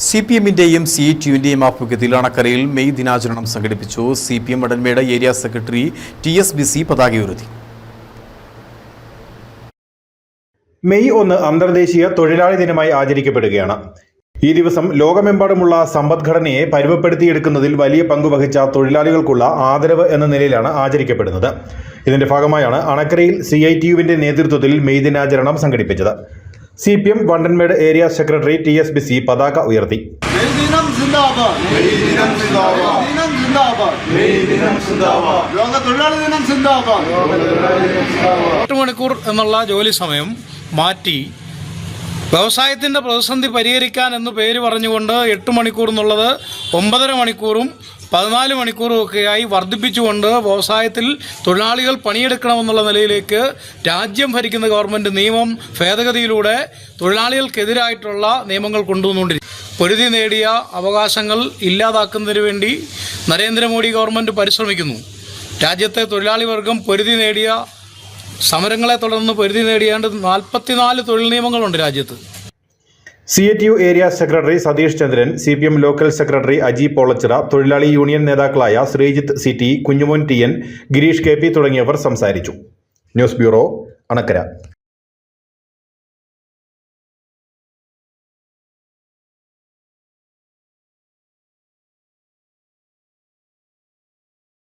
CPM-ന്റെയും CITU-ന്റെയും ആഭിമുഖ്യത്തിൽ അണക്കരയിൽ മെയ് ദിനാചരണം സംഘടിപ്പിച്ചു. CPM Vandanmedu area secretary TSBC പതാക ഉയർത്തി. മെയ് 1 അന്തർദേശീയ തൊഴിലാളി ദിനമായി ആചരിക്കപ്പെടുകയാണ്. ഈ ദിവസം ലോകമെമ്പാടുമുള്ള സമ്പദ്ഘടനയെ പരുവപ്പെടുത്തിയെടുക്കുന്നതിൽ വലിയ പങ്കുവഹിച്ച തൊഴിലാളികൾക്കുള്ള ആദരവ് എന്ന നിലയിലാണ് ആചരിക്കപ്പെടുന്നത്. ഇതിന്റെ ഭാഗമായാണ് അണക്കരയിൽ CITU-വിന്റെ നേതൃത്വത്തിൽ മെയ് ദിനാചരണം സംഘടിപ്പിച്ചത്. CPM Vandanmedu area secretary TSBC പതാക ഉയർത്തി. 8 മണിക്കൂർ എന്നുള്ള ജോലി സമയം മാറ്റി വ്യവസായത്തിൻ്റെ പ്രതിസന്ധി പരിഹരിക്കാൻ എന്ന് പേര് പറഞ്ഞുകൊണ്ട് 8 മണിക്കൂർ എന്നുള്ളത് 9.5 മണിക്കൂറും 14 മണിക്കൂറും ഒക്കെയായി വർദ്ധിപ്പിച്ചുകൊണ്ട് വ്യവസായത്തിൽ തൊഴിലാളികൾ പണിയെടുക്കണമെന്നുള്ള നിലയിലേക്ക് രാജ്യം ഭരിക്കുന്ന ഗവൺമെൻറ് നിയമം ഭേദഗതിയിലൂടെ തൊഴിലാളികൾക്കെതിരായിട്ടുള്ള നിയമങ്ങൾ കൊണ്ടുവന്നുകൊണ്ടിരിക്കും. പൊരുതി നേടിയ അവകാശങ്ങൾ ഇല്ലാതാക്കുന്നതിന് വേണ്ടി നരേന്ദ്രമോദി ഗവൺമെൻറ് പരിശ്രമിക്കുന്നു. രാജ്യത്തെ തൊഴിലാളി വർഗം പൊരുതി നേടിയ സമരങ്ങളെ തുടർന്ന് പൊരുതി നേടിയാണ്ട് 44 തൊഴിൽ നിയമങ്ങളുണ്ട് രാജ്യത്ത്. CITU area secretary Satheesh Chandran, CPM local secretary Aji Polachira, തൊഴിലാളി യൂണിയൻ നേതാക്കളായ Sreejith CT, Kunjumon TN, Girish KP തുടങ്ങിയവർ സംസാരിച്ചു. News bureau, Anakkara.